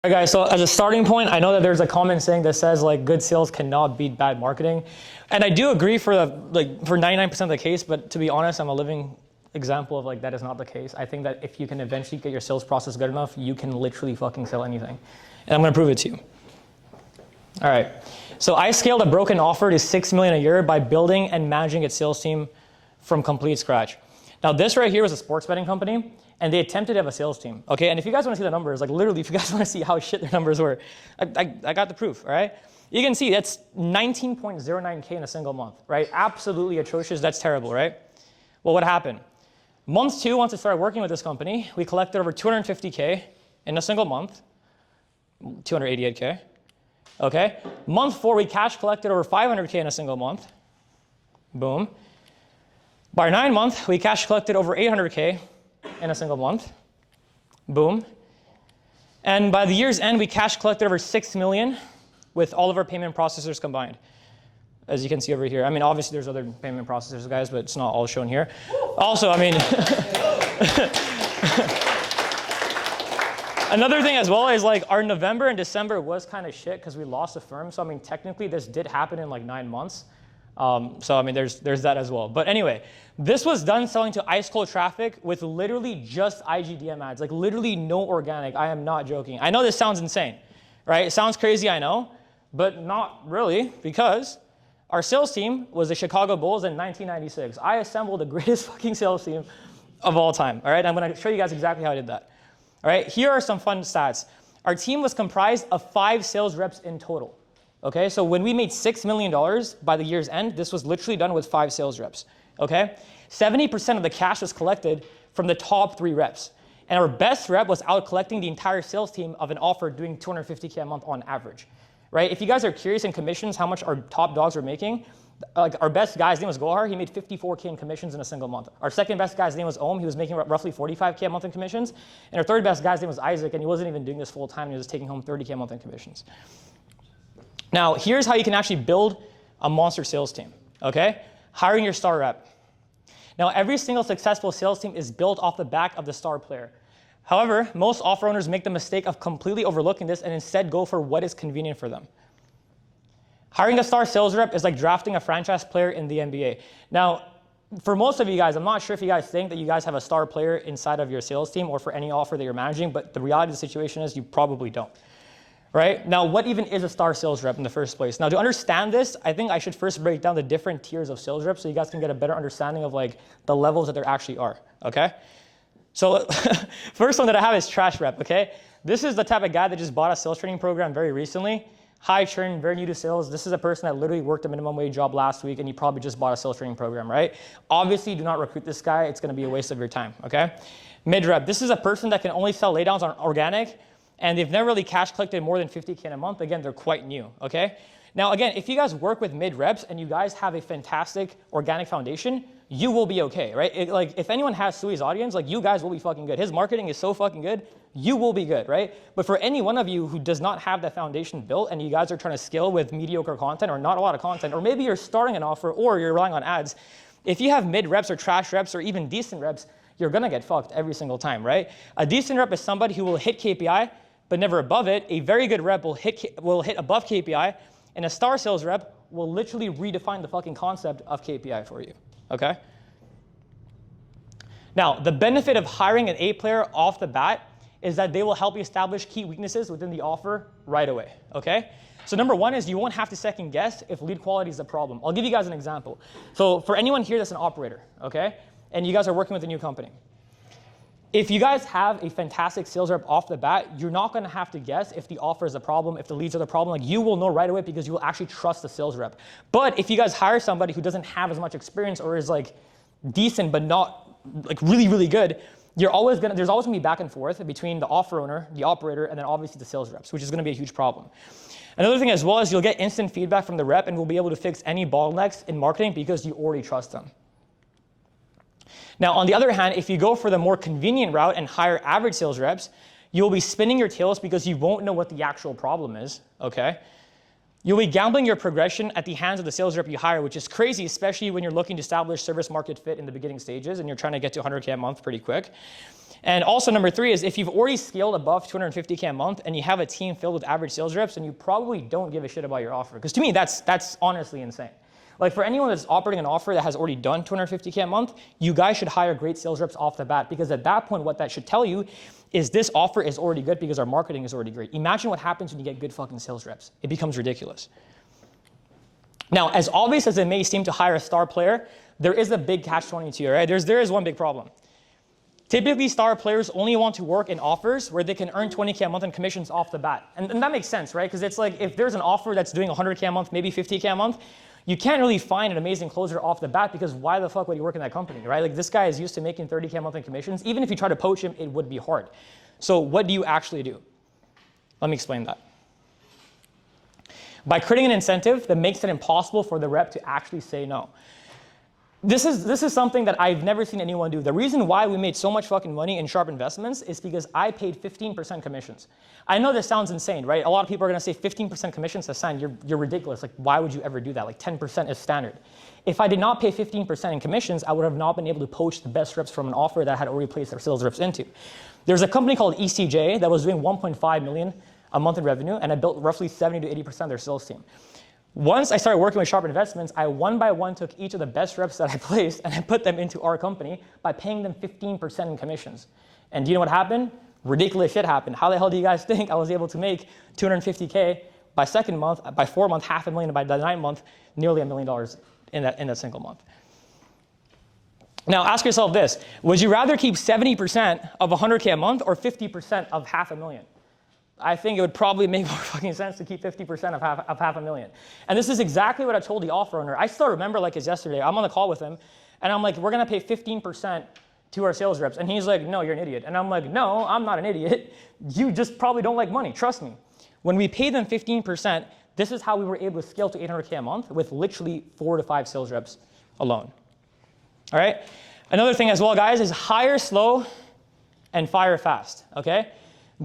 All right, guys, so as a starting point, I know that there's a common saying that says like good sales cannot beat bad marketing. And I do agree for 99% of the case, but to be honest, I'm a living example of like that is not the case. I think that if you can eventually get your sales process good enough, you can literally fucking sell anything. And I'm gonna prove it to you. All right, so I scaled a broken offer to 6 million a year by building and managing its sales team from complete scratch. Now this right here was a sports betting company, and they attempted to have a sales team, okay? And if you guys wanna see the numbers, like literally, if you guys wanna see how shit their numbers were, I got the proof, all right? You can see that's 19.09K in a single month, right? Absolutely atrocious, that's terrible, right? Well, what happened? Month 2, once I started working with this company, we collected over 250K in a single month, 288K, okay? Month 4, we cash collected over 500K in a single month, boom. By 9 months, we cash collected over 800K in a single month, boom. And by the year's end, we cash collected over 6 million with all of our payment processors combined. As you can see over here. I mean, obviously there's other payment processors, guys, but it's not all shown here. Also, I mean, another thing as well is like our November and December was kind of shit because we lost a firm. So I mean, technically this did happen in like 9 months. So I mean, there's that as well. But anyway, this was done selling to ice cold traffic with literally just IGDM ads, like literally no organic. I am not joking. I know this sounds insane, right? It sounds crazy, I know, but not really, because our sales team was the Chicago Bulls in 1996. I assembled the greatest fucking sales team of all time, all right? I'm gonna show you guys exactly how I did that. All right, here are some fun stats. Our team was comprised of 5 sales reps in total. Okay, so when we made $6 million by the year's end, this was literally done with 5 sales reps, okay? 70% of the cash was collected from the top 3 reps. And our best rep was out collecting the entire sales team of an offer doing 250K a month on average, right? If you guys are curious in commissions, how much our top dogs were making, like our best guy's name was Gohar, he made 54K in commissions in a single month. Our second best guy's name was Om, he was making roughly 45K a month in commissions. And our third best guy's name was Isaac, and he wasn't even doing this full time, he was taking home 30K a month in commissions. Now, here's how you can actually build a monster sales team, okay? Hiring your star rep. Now, every single successful sales team is built off the back of the star player. However, most offer owners make the mistake of completely overlooking this and instead go for what is convenient for them. Hiring a star sales rep is like drafting a franchise player in the NBA. Now, for most of you guys, I'm not sure if you guys think that you guys have a star player inside of your sales team or for any offer that you're managing, but the reality of the situation is you probably don't. Right? Now, what even is a star sales rep in the first place? Now, to understand this, I think I should first break down the different tiers of sales reps so you guys can get a better understanding of like the levels that there actually are, okay? So first one that I have is trash rep, okay? This is the type of guy that just bought a sales training program very recently. High churn, very new to sales. This is a person that literally worked a minimum wage job last week and he probably just bought a sales training program, right? Obviously, do not recruit this guy. It's gonna be a waste of your time, okay? Mid rep, this is a person that can only sell laydowns on organic and they've never really cash collected more than 50K in a month. Again, they're quite new, okay? Now, again, if you guys work with mid reps and you guys have a fantastic organic foundation, you will be okay, right? Like, if anyone has Sui's audience, like, you guys will be fucking good. His marketing is so fucking good, you will be good, right? But for any one of you who does not have that foundation built and you guys are trying to scale with mediocre content or not a lot of content, or maybe you're starting an offer or you're relying on ads, if you have mid reps or trash reps or even decent reps, you're gonna get fucked every single time, right? A decent rep is somebody who will hit KPI, but never above it. A very good rep will hit above KPI, and a star sales rep will literally redefine the fucking concept of KPI for you, okay? Now, the benefit of hiring an A player off the bat is that they will help you establish key weaknesses within the offer right away, okay? So number one is you won't have to second guess if lead quality is a problem. I'll give you guys an example. So for anyone here that's an operator, okay? And you guys are working with a new company. If you guys have a fantastic sales rep off the bat, you're not gonna have to guess if the offer is a problem, if the leads are the problem. Like, you will know right away because you will actually trust the sales rep. But if you guys hire somebody who doesn't have as much experience or is like decent but not like really, really good, there's always gonna be back and forth between the offer owner, the operator, and then obviously the sales reps, which is gonna be a huge problem. Another thing as well is you'll get instant feedback from the rep and we'll be able to fix any bottlenecks in marketing because you already trust them. Now, on the other hand, if you go for the more convenient route and hire average sales reps, you'll be spinning your tails because you won't know what the actual problem is, okay? You'll be gambling your progression at the hands of the sales rep you hire, which is crazy, especially when you're looking to establish service market fit in the beginning stages and you're trying to get to 100K a month pretty quick. And also number 3 is if you've already scaled above 250K a month and you have a team filled with average sales reps, then you probably don't give a shit about your offer. Because to me, that's honestly insane. Like for anyone that's operating an offer that has already done 250K a month, you guys should hire great sales reps off the bat, because at that point, what that should tell you is this offer is already good because our marketing is already great. Imagine what happens when you get good fucking sales reps. It becomes ridiculous. Now, as obvious as it may seem to hire a star player, there is a big catch-22, right? There is one big problem. Typically, star players only want to work in offers where they can earn 20K a month in commissions off the bat. And that makes sense, right? Because it's like if there's an offer that's doing 100K a month, maybe 50K a month, you can't really find an amazing closer off the bat, because why the fuck would you work in that company, right? Like this guy is used to making 30K a month in commissions. Even if you try to poach him, it would be hard. So what do you actually do? Let me explain that. By creating an incentive that makes it impossible for the rep to actually say no. This is something that I've never seen anyone do. The reason why we made so much fucking money in Sharp Investments is because I paid 15% commissions. I know this sounds insane, right? A lot of people are gonna say 15% commissions, Hassan, you're ridiculous. Like, why would you ever do that? Like 10% is standard. If I did not pay 15% in commissions, I would have not been able to poach the best reps from an offer that I had already placed their sales reps into. There's a company called ECJ that was doing 1.5 million a month in revenue, and I built roughly 70 to 80% of their sales team. Once I started working with Sharp Investments, I one by one took each of the best reps that I placed and I put them into our company by paying them 15% in commissions. And do you know what happened? Ridiculous shit happened. How the hell do you guys think I was able to make 250K by second month, by 4 month, $500,000, by the 9th month, nearly $1 million in that single month? Now ask yourself this, would you rather keep 70% of 100K a month or 50% of $500,000? I think it would probably make more fucking sense to keep 50% of $500,000. And this is exactly what I told the offer owner. I still remember like it's yesterday. I'm on the call with him, and I'm like, we're gonna pay 15% to our sales reps. And he's like, no, you're an idiot. And I'm like, no, I'm not an idiot. You just probably don't like money, trust me. When we paid them 15%, this is how we were able to scale to 800K a month with literally 4 to 5 sales reps alone. All right? Another thing as well, guys, is hire slow and fire fast, okay?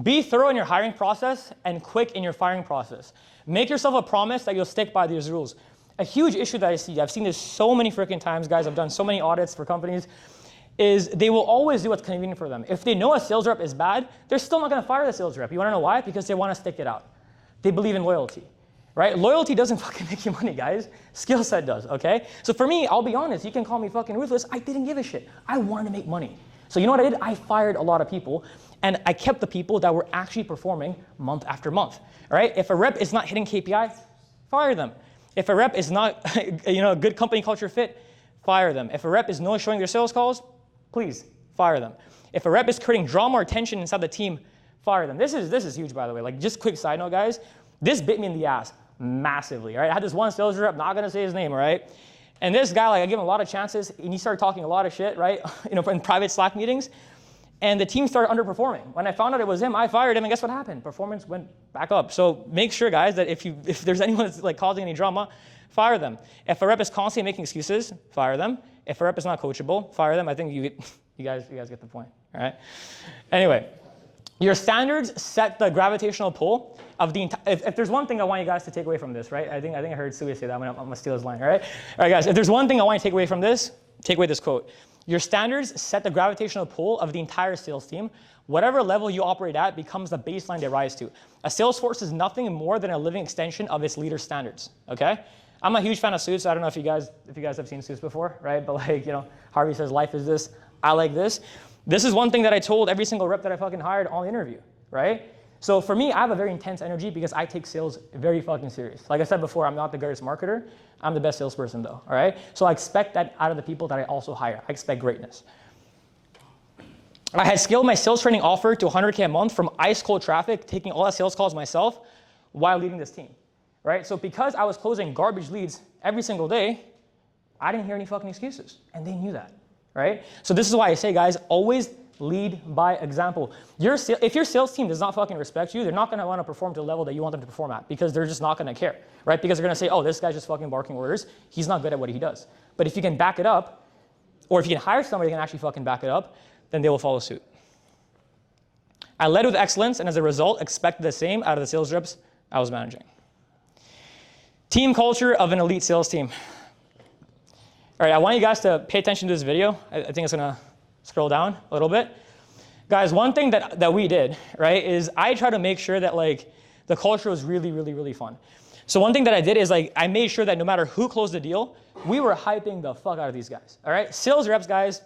Be thorough in your hiring process and quick in your firing process. Make yourself a promise that you'll stick by these rules. A huge issue that I see, I've seen this so many freaking times, guys, I've done so many audits for companies, is they will always do what's convenient for them. If they know a sales rep is bad, they're still not gonna fire the sales rep. You wanna know why? Because they wanna stick it out. They believe in loyalty, right? Loyalty doesn't fucking make you money, guys. Skill set does, okay? So for me, I'll be honest, you can call me fucking ruthless. I didn't give a shit. I wanted to make money. So you know what I did? I fired a lot of people, and I kept the people that were actually performing month after month, all right? If a rep is not hitting KPI, fire them. If a rep is not a good company culture fit, fire them. If a rep is not showing their sales calls, please fire them. If a rep is creating drama or tension inside the team, fire them. This is huge, by the way. Like, just quick side note, guys. This bit me in the ass massively, all right? I had this one sales rep, not gonna say his name, all right? And this guy, like, I gave him a lot of chances, and he started talking a lot of shit, right? In private Slack meetings, and the team started underperforming. When I found out it was him, I fired him, and guess what happened? Performance went back up. So make sure, guys, that if there's anyone that's like causing any drama, fire them. If a rep is constantly making excuses, fire them. If a rep is not coachable, fire them. I think you guys get the point, all right? Anyway, your standards set the gravitational pull of the entire. If there's one thing I want you guys to take away from this, right? I think I heard Sui say that. I'm gonna steal his line, all right? All right, guys. If there's one thing I want you to take away from this, take away this quote. Your standards set the gravitational pull of the entire sales team. Whatever level you operate at becomes the baseline they rise to. A sales force is nothing more than a living extension of its leader's standards. Okay? I'm a huge fan of Suits. I don't know if you guys have seen Suits before, right? But like, Harvey says life is this. I like this. This is one thing that I told every single rep that I fucking hired on the interview, right? So for me, I have a very intense energy because I take sales very fucking serious. Like I said before, I'm not the greatest marketer. I'm the best salesperson though, all right? So I expect that out of the people that I also hire. I expect greatness. I had scaled my sales training offer to 100K a month from ice cold traffic, taking all that sales calls myself while leading this team, right? So because I was closing garbage leads every single day, I didn't hear any fucking excuses, and they knew that, right? So this is why I say, guys, always lead by example. If your sales team does not fucking respect you, they're not gonna wanna perform to the level that you want them to perform at because they're just not gonna care, right? Because they're gonna say, oh, this guy's just fucking barking orders. He's not good at what he does. But if you can back it up, or if you can hire somebody who can actually fucking back it up, then they will follow suit. I led with excellence, and as a result, expected the same out of the sales reps I was managing. Team culture of an elite sales team. All right, I want you guys to pay attention to this video. I think it's gonna scroll down a little bit. Guys, one thing that we did, right, is I try to make sure that like the culture was really, really, really fun. So one thing that I did is like I made sure that no matter who closed the deal, we were hyping the fuck out of these guys. All right, sales reps, guys.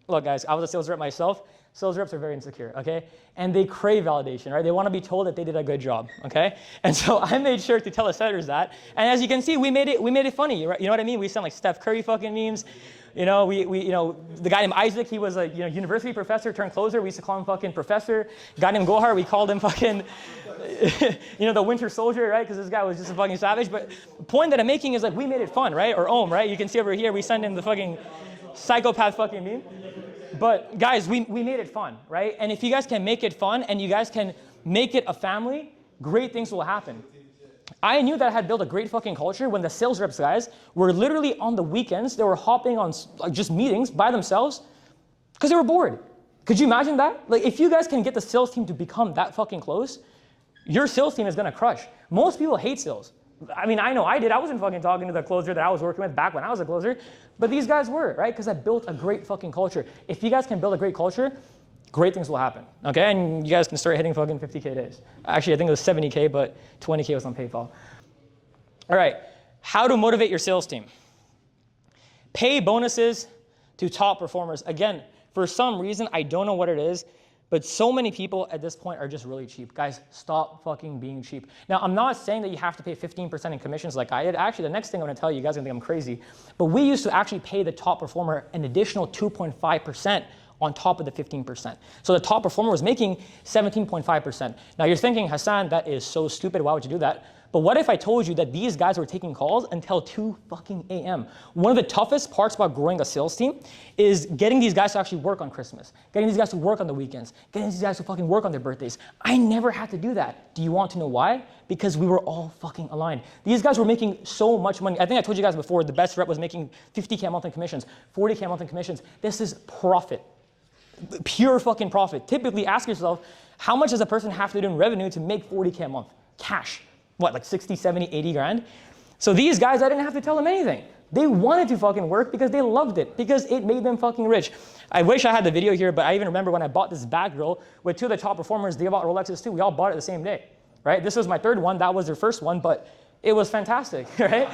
Look, guys, I was a sales rep myself. Sales reps are very insecure, okay? And they crave validation, right? They want to be told that they did a good job, okay? And so I made sure to tell the sellers that. And as you can see, we made it funny, right? You know what I mean? We sent like Steph Curry fucking memes. You know, the guy named Isaac, he was a university professor turned closer. We used to call him fucking professor. A guy named Gohar, we called him fucking, the Winter Soldier, right? Because this guy was just a fucking savage. But the point that I'm making is like we made it fun, right? Or Ohm, right? You can see over here, we send him the fucking psychopath fucking meme. But guys, we made it fun, right? And if you guys can make it fun and you guys can make it a family, great things will happen. I knew that I had built a great fucking culture when the sales reps guys were literally on the weekends, they were hopping on like just meetings by themselves because they were bored. Could you imagine that? Like if you guys can get the sales team to become that fucking close, your sales team is gonna crush. Most people hate sales. I mean, I know I did. I wasn't fucking talking to the closer that I was working with back when I was a closer, but these guys were, right? Because I built a great fucking culture. If you guys can build a great culture, great things will happen, okay? And you guys can start hitting fucking 50K days. Actually, I think it was 70K, but 20K was on PayPal. All right, how to motivate your sales team. Pay bonuses to top performers. Again, for some reason, I don't know what it is, but so many people at this point are just really cheap. Guys, stop fucking being cheap. Now, I'm not saying that you have to pay 15% in commissions like I did. Actually, the next thing I'm gonna tell you, you guys are gonna think I'm crazy, but we used to actually pay the top performer an additional 2.5% on top of the 15%. So the top performer was making 17.5%. Now you're thinking, Hassan, that is so stupid. Why would you do that? But what if I told you that these guys were taking calls until 2 fucking a.m.? One of the toughest parts about growing a sales team is getting these guys to actually work on Christmas, getting these guys to work on the weekends, getting these guys to fucking work on their birthdays. I never had to do that. Do you want to know why? Because we were all fucking aligned. These guys were making so much money. I think I told you guys before, the best rep was making 50K a month in commissions, 40K a month in commissions. This is profit. Pure fucking profit. Typically ask yourself, how much does a person have to do in revenue to make 40K a month? Cash. What, like 60, 70, 80 grand? So these guys, I didn't have to tell them anything. They wanted to fucking work because they loved it, because it made them fucking rich. I wish I had the video here, but I even remember when I bought this bag grill with 2 of the top performers, they bought Rolexes too. We all bought it the same day, right? This was my 3rd one. That was their 1st one, but it was fantastic, right?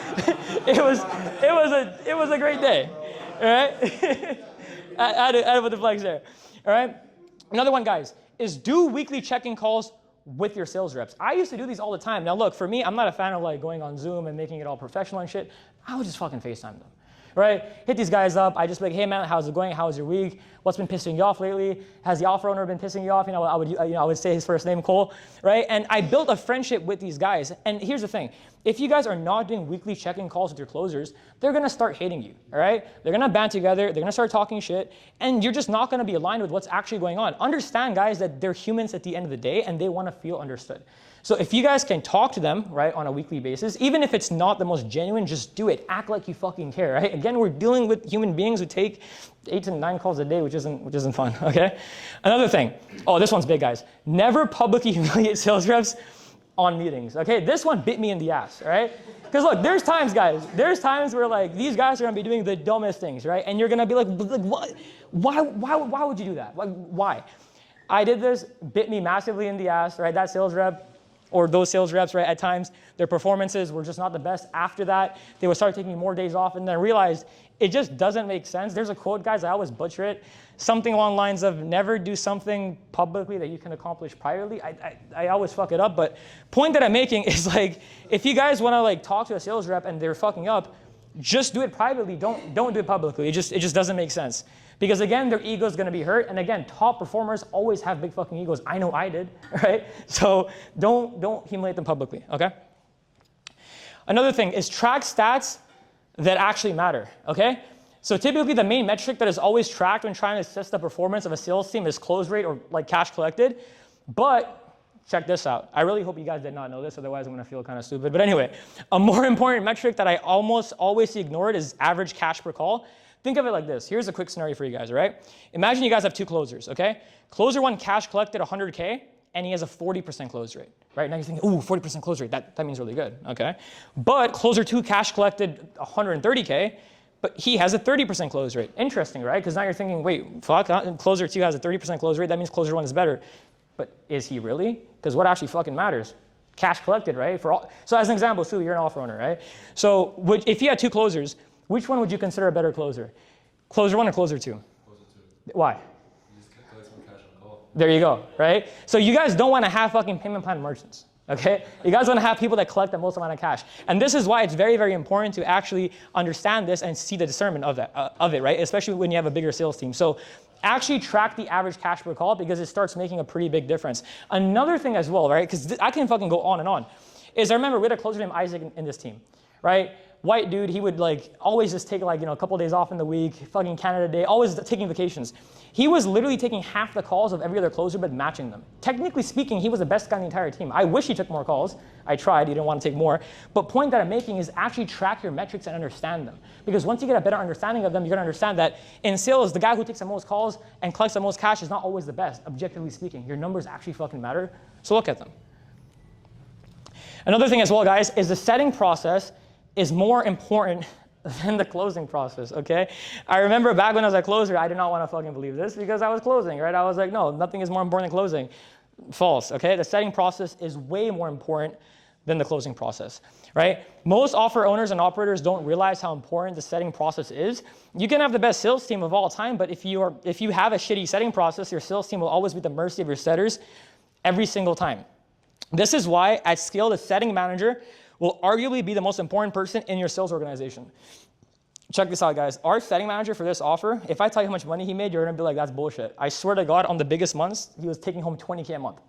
it was a great day, all right? Add with the flex there, all right? Another one, guys, is do weekly check-in calls with your sales reps. I used to do these all the time. Now look, for me, I'm not a fan of like going on Zoom and making it all professional and shit. I would just fucking FaceTime them, right? Hit these guys up. I just be like, hey man, how's it going? How's your week? What's been pissing you off lately? Has the offer owner been pissing you off? I would say his first name, Cole, right? And I built a friendship with these guys. And here's the thing. If you guys are not doing weekly check-in calls with your closers, they're gonna start hating you, all right? They're gonna band together, they're gonna start talking shit, and you're just not gonna be aligned with what's actually going on. Understand, guys, that they're humans at the end of the day, and they wanna feel understood. So if you guys can talk to them, right, on a weekly basis, even if it's not the most genuine, just do it. Act like you fucking care, right? Again, we're dealing with human beings who take 8 to 9 calls a day, which isn't fun, okay? Another thing, this one's big, guys. Never publicly humiliate sales reps on meetings, okay? This one bit me in the ass, all right? Because look, there's times, guys, where like these guys are gonna be doing the dumbest things, right? And you're gonna be like what? Why would you do that? Like, why? I did this, bit me massively in the ass, right? That sales rep, or those sales reps, right, at times, their performances were just not the best. After that, they would start taking more days off, and then realized it just doesn't make sense. There's a quote, guys, I always butcher it, something along the lines of never do something publicly that you can accomplish privately. I always fuck it up, but point that I'm making is like, if you guys wanna like talk to a sales rep and they're fucking up, just do it privately, don't do it publicly. It just doesn't make sense. Because again, their ego is gonna be hurt, and again, top performers always have big fucking egos. I know I did, right? So don't humiliate them publicly, okay? Another thing is track stats that actually matter, okay? So typically the main metric that is always tracked when trying to assess the performance of a sales team is close rate or like cash collected. But check this out. I really hope you guys did not know this, otherwise I'm gonna feel kind of stupid. But anyway, a more important metric that I almost always see ignored is average cash per call. Think of it like this. Here's a quick scenario for you guys, all right? Imagine you guys have 2 closers, okay? Closer 1 cash collected 100K, and he has a 40% close rate, right? Now you're thinking, ooh, 40% close rate, that means really good, okay? But closer 2 cash collected 130K, but he has a 30% close rate. Interesting, right? Because now you're thinking, wait, fuck, closer 2 has a 30% close rate. That means closer 1 is better. But is he really? Because what actually fucking matters? Cash collected, right? So as an example, Sue, you're an offer owner, right? So if you had 2 closers, which one would you consider a better closer? Closer 1 or closer 2? Closer 2. Why? You just collect some cash on call. There you go, right? So you guys don't want to have fucking payment plan merchants. Okay? You guys want to have people that collect the most amount of cash. And this is why it's very, very important to actually understand this and see the discernment of it, right? Especially when you have a bigger sales team. So actually track the average cash per call because it starts making a pretty big difference. Another thing as well, right? Because I can fucking go on and on, is I remember we had a closer named Isaac in this team, right? White dude, he would like always just take like, a couple of days off in the week, fucking Canada Day, always taking vacations. He was literally taking half the calls of every other closer, but matching them. Technically speaking, he was the best guy in the entire team. I wish he took more calls. I tried, he didn't want to take more. But point that I'm making is actually track your metrics and understand them. Because once you get a better understanding of them, you're gonna understand that in sales, the guy who takes the most calls and collects the most cash is not always the best, objectively speaking. Your numbers actually fucking matter, so look at them. Another thing as well, guys, is the setting process is more important than the closing process, okay? I remember back when I was a closer, I did not want to fucking believe this because I was closing, right? I was like, no, nothing is more important than closing. False, okay? The setting process is way more important than the closing process, right? Most offer owners and operators don't realize how important the setting process is. You can have the best sales team of all time, but if you have a shitty setting process, your sales team will always be at the mercy of your setters every single time. This is why at scale, the setting manager will arguably be the most important person in your sales organization. Check this out, guys. Our setting manager for this offer, if I tell you how much money he made, you're gonna be like, that's bullshit. I swear to God, on the biggest months, he was taking home 20K a month.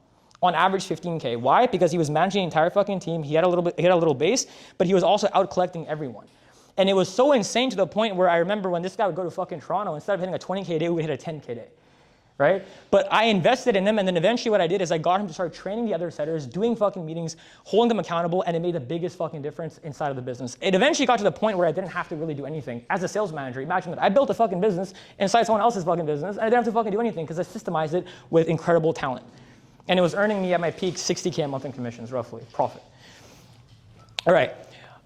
On average, 15K. Why? Because he was managing the entire fucking team. He had a little base, but he was also out collecting everyone. And it was so insane to the point where I remember when this guy would go to fucking Toronto, instead of hitting a 20K day, we would hit a 10K day. Right? But I invested in him, and then eventually what I did is I got him to start training the other setters, doing fucking meetings, holding them accountable, and it made the biggest fucking difference inside of the business. It eventually got to the point where I didn't have to really do anything. As a sales manager, imagine that. I built a fucking business inside someone else's fucking business, and I didn't have to fucking do anything because I systemized it with incredible talent. And it was earning me at my peak 60K a month in commissions, roughly, profit. All right.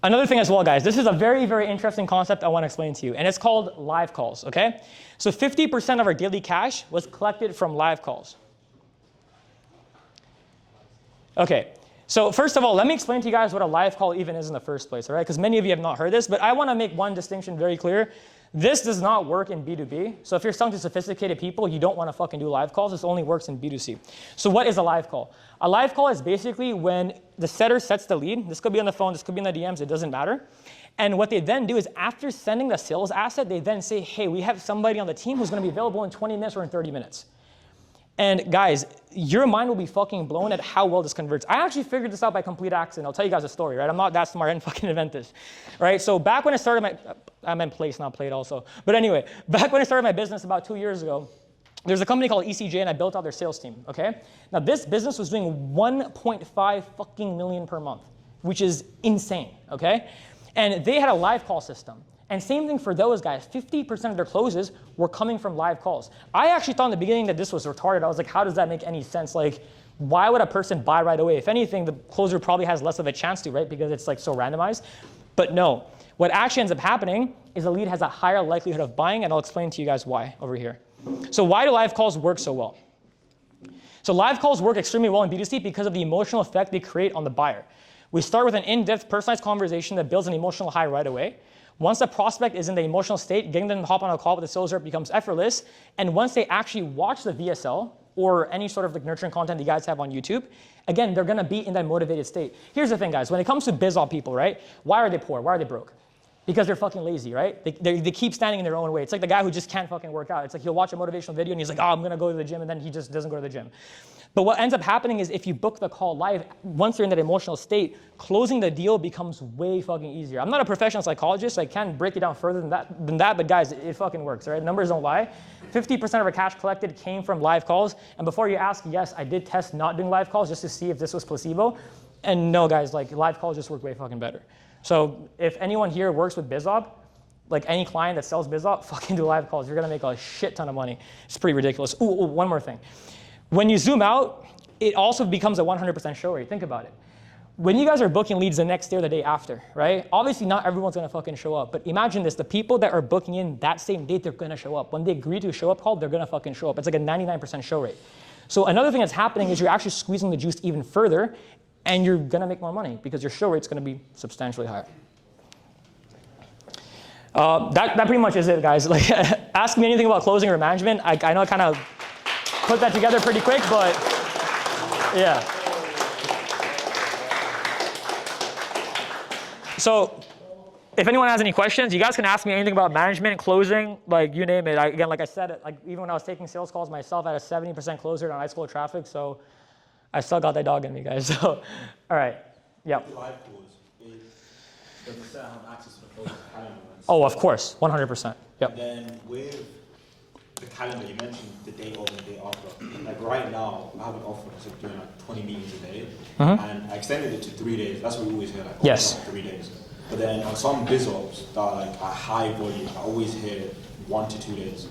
Another thing as well, guys, this is a very, very interesting concept I want to explain to you, and it's called live calls, okay? So 50% of our daily cash was collected from live calls. Okay, so first of all, let me explain to you guys what a live call even is in the first place, all right? Because many of you have not heard this, but I want to make one distinction very clear. This does not work in B2B. So if you're selling to sophisticated people, you don't want to fucking do live calls. This only works in B2C. So what is a live call? A live call is basically when the setter sets the lead. This could be on the phone, this could be in the DMs, it doesn't matter. And what they then do is after sending the sales asset, they then say, hey, we have somebody on the team who's going to be available in 20 minutes or in 30 minutes. And guys, your mind will be fucking blown at how well this converts. I actually figured this out by complete accident. I'll tell you guys a story, right? I'm not that smart. I didn't fucking invent this, right? So back when I started I meant place, not plate also. But anyway, back when I started my business about 2 years ago, there's a company called ECJ and I built out their sales team, okay? Now this business was doing 1.5 fucking million per month, which is insane, okay? And they had a live call system. And same thing for those guys, 50% of their closes were coming from live calls. I actually thought in the beginning that this was retarded. I was like, how does that make any sense? Like, why would a person buy right away? If anything, the closer probably has less of a chance to, right? Because it's like so randomized. But no, what actually ends up happening is the lead has a higher likelihood of buying, and I'll explain to you guys why over here. So why do live calls work so well? So live calls work extremely well in B2C because of the emotional effect they create on the buyer. We start with an in-depth personalized conversation that builds an emotional high right away. Once the prospect is in the emotional state, getting them to hop on a call with the sales rep becomes effortless. And once they actually watch the VSL or any sort of like nurturing content you guys have on YouTube, again, they're gonna be in that motivated state. Here's the thing, guys. When it comes to BizOp people, right? Why are they poor? Why are they broke? Because they're fucking lazy, right? They keep standing in their own way. It's like the guy who just can't fucking work out. It's like he'll watch a motivational video and he's like, oh, I'm gonna go to the gym, and then he just doesn't go to the gym. But what ends up happening is if you book the call live, once you're in that emotional state, closing the deal becomes way fucking easier. I'm not a professional psychologist, so I can't break it down further than that, but guys, it fucking works, right? Numbers don't lie. 50% of our cash collected came from live calls. And before you ask, yes, I did test not doing live calls just to see if this was placebo. And no, guys, like live calls just work way fucking better. So if anyone here works with BizOp, like any client that sells BizOp, fucking do live calls. You're gonna make a shit ton of money. It's pretty ridiculous. Ooh, one more thing. When you zoom out, it also becomes a 100% show rate. Think about it. when you guys are booking leads the next day or the day after, right? Obviously not everyone's gonna fucking show up, but imagine this, the people that are booking in that same date, they're gonna show up. When they agree to a show up call, they're gonna fucking show up. It's like a 99% show rate. So another thing that's happening is you're actually squeezing the juice even further, and you're gonna make more money because your show rate's gonna be substantially higher. That pretty much is it, guys. Like, ask me anything about closing or management. I know I kind of put that together pretty quick, but yeah. So if anyone has any questions, you guys can ask me anything about management, closing, like you name it. Again, like I said, like even when I was taking sales calls myself, I had a 70% close rate on ice cold traffic, so I still got that dog in me, guys. So, all right, yep. Live calls, does the seller have access to the closing calendar? Oh, of course, 100%. Yep. And then with the calendar, you mentioned the day of and the day after. Like right now, I have an offer of doing like 20 meetings a day, and I extended it to 3 days. That's what we always hear, like Yes. 3 days. But then on some biz ops that are like at high volume, I always hear 1 to 2 days.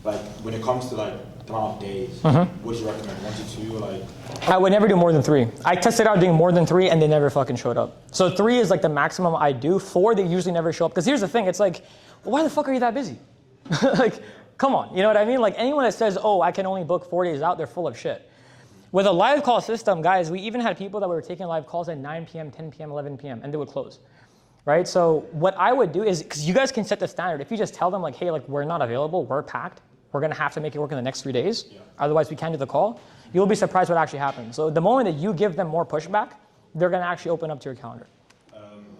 Like when it comes to like the amount of days, what do you recommend? 1 to 2, like? I would never do more than 3. I tested out doing more than 3 and they never fucking showed up. So 3 is like the maximum I do. 4, they usually never show up. Because here's the thing, it's like, why the fuck are you that busy? Like, come on, you know what I mean? Like anyone that says, oh, I can only book 4 days out, they're full of shit. With a live call system, guys, we even had people that were taking live calls at 9 p.m., 10 p.m., 11 p.m., and they would close. Right? So what I would do is, because you guys can set the standard, if you just tell them like, hey, like we're not available, we're packed, we're gonna have to make it work in the next 3 days, otherwise we can't do the call, you'll be surprised what actually happens. So the moment that you give them more pushback, they're gonna actually open up to your calendar.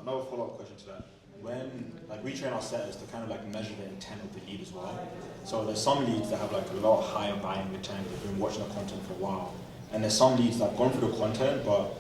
Another follow-up question to that. When like we train our setters to kind of like measure the intent of the lead as well. So there's some leads that have like a lot higher buying intent, they've been watching the content for a while. And there's some leads that have gone through the content, but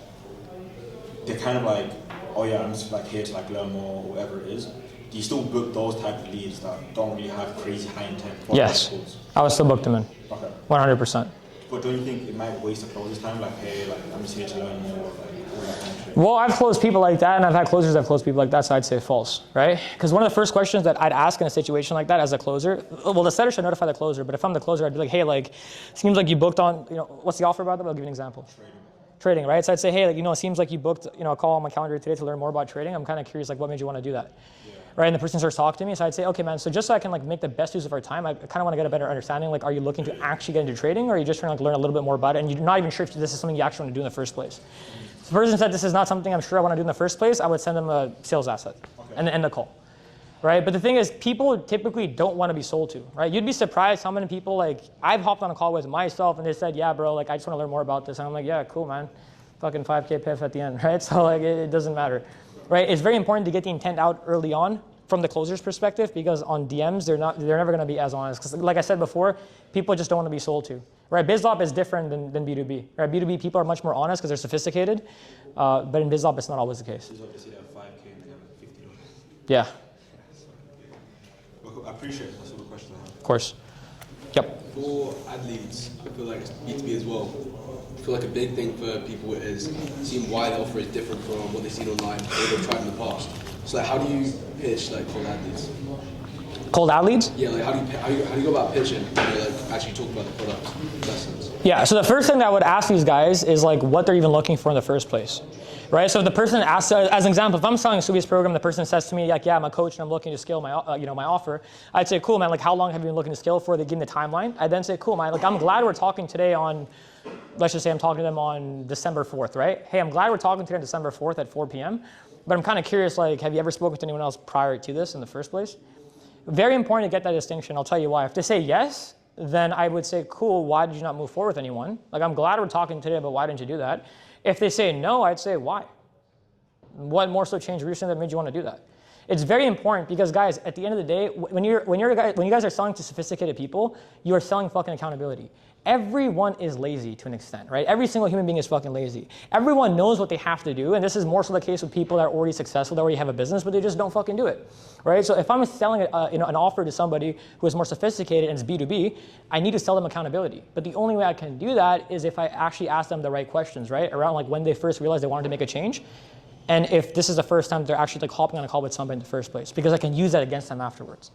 they're kind of like, oh yeah, I'm just like here to like learn more, or whatever it is. Do you still book those type of leads that don't really have crazy high intent? Yes, I would still book them in, Okay. 100%. But don't you think it might waste the closers time? Like, hey, like I'm just here to learn more, like all that kind of shit. Well, I've closed people like that, and I've had closers that have closed people like that, so I'd say false, right? Because one of the first questions that I'd ask in a situation like that as a closer, well, the setter should notify the closer, but if I'm the closer, I'd be like, hey, like, seems like you booked on, you know, what's the offer about that? I'll give you an example. Trading, right? So I'd say, hey, like, you know, it seems like you booked, you know, a call on my calendar today to learn more about trading. I'm kind of curious, like, what made you want to do that? Right? And the person starts talking to me, so I'd say, okay, man, so just so I can like make the best use of our time, I kind of want to get a better understanding. Like, are you looking to actually get into trading, or are you just trying to like learn a little bit more about it, and you're not even sure if this is something you actually want to do in the first place? So the person said, this is not something I'm sure I want to do in the first place. I would send them a sales asset and end the call. Right? But the thing is, people typically don't want to be sold to, right? You'd be surprised how many people, like, I've hopped on a call with myself and they said, yeah, bro, like, I just want to learn more about this. And I'm like, yeah, cool, man. Fucking 5K PIF at the end, right? So, like, it doesn't matter, right? It's very important to get the intent out early on from the closer's perspective, because on DMs, they're never going to be as honest. Because like I said before, people just don't want to be sold to, right? BizOp is different than B2B, right? B2B people are much more honest because they're sophisticated, but in BizOp, it's not always the case. BizOp, they see that 5K and they have $50. Yeah. I appreciate it. That's all the questions I have. Of course. Yep. For ad leads, I feel like it's B2B as well. I feel like a big thing for people is seeing why the offer is different from what they've seen online or they've tried in the past. So like, how do you pitch like cold ad leads? Cold ad leads? Yeah, like how do you go about pitching? You know, like actually talk about the product in that sense. Yeah, so the first thing that I would ask these guys is like what they're even looking for in the first place, right? So if the person asks, as an example, if I'm selling a Subius program, the person says to me like, yeah, I'm a coach and I'm looking to scale my, my offer. I'd say, cool, man, like how long have you been looking to scale for? They give me the timeline. I'd then say, cool, man, like I'm glad we're talking today on, let's just say I'm talking to them on December 4th, right? Hey, I'm glad we're talking today on December 4th at 4 p.m., but I'm kind of curious, like, have you ever spoken to anyone else prior to this in the first place? Very important to get that distinction. I'll tell you why. If they say yes, then I would say, cool, why did you not move forward with anyone? Like, I'm glad we're talking today, but why didn't you do that? If they say no, I'd say, why? What more so changed recently that made you want to do that? It's very important because, guys, at the end of the day, when you guys are selling to sophisticated people, you are selling fucking accountability. Everyone is lazy to an extent, right? Every single human being is fucking lazy. Everyone knows what they have to do, and this is more so the case with people that are already successful, that already have a business, but they just don't fucking do it, right? So if I'm selling an offer to somebody who is more sophisticated and it's B2B, I need to sell them accountability. But the only way I can do that is if I actually ask them the right questions, right? Around like when they first realized they wanted to make a change, and if this is the first time they're actually like hopping on a call with somebody in the first place, because I can use that against them afterwards.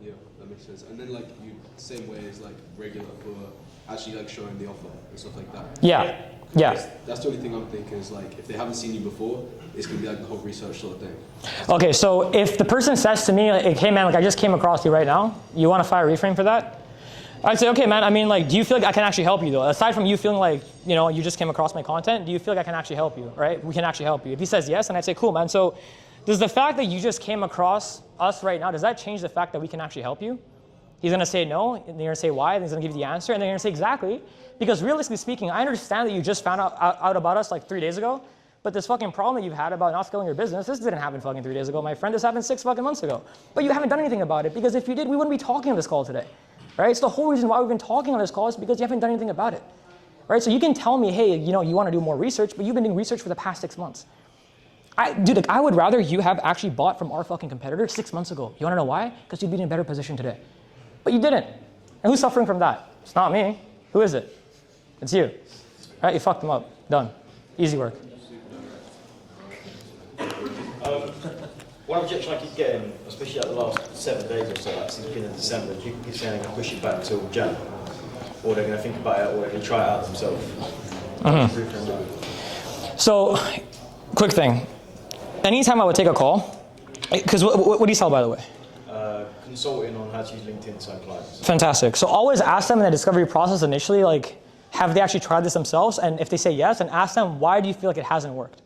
Yeah, that makes sense. And then like you, same way as like regular for actually like showing the offer and stuff like that. Yeah. Yeah. That's the only thing I'm thinking is like, if they haven't seen you before, it's gonna be like the whole research sort of thing. Okay, so if the person says to me, like, hey man, like I just came across you right now, you want to fire reframe for that? I'd say, okay man, I mean like, do you feel like I can actually help you though? Aside from you feeling like, you know, you just came across my content, do you feel like I can actually help you, right? We can actually help you. If he says yes, then I'd say, cool man, so does the fact that you just came across us right now, does that change the fact that we can actually help you? He's gonna say no, and they're gonna say why, and he's gonna give you the answer, and they're gonna say exactly. Because realistically speaking, I understand that you just found out about us like 3 days ago, but this fucking problem that you've had about not scaling your business, this didn't happen fucking 3 days ago, my friend. This happened 6 fucking months ago. But you haven't done anything about it, because if you did, we wouldn't be talking on this call today, right? So the whole reason why we've been talking on this call is because you haven't done anything about it, right? So you can tell me, hey, you know, you want to do more research, but you've been doing research for the past 6 months. Dude, like, I would rather you have actually bought from our fucking competitor 6 months ago. You want to know why? Because you'd be in a better position today. But you didn't. And who's suffering from that? It's not me. Who is it? It's you. Right? You fucked them up. Done. Easy work. One objection I keep getting, especially at the last 7 days or so, like since the beginning of December, people keep saying they can push it back till Jan, or they're going to think about it, or they're going to try it out themselves. So, quick thing. Anytime I would take a call, because what do you sell, by the way? Consulting on how to use LinkedIn to sign clients. Fantastic. So always ask them in the discovery process initially, like, have they actually tried this themselves? And if they say yes, then ask them, why do you feel like it hasn't worked?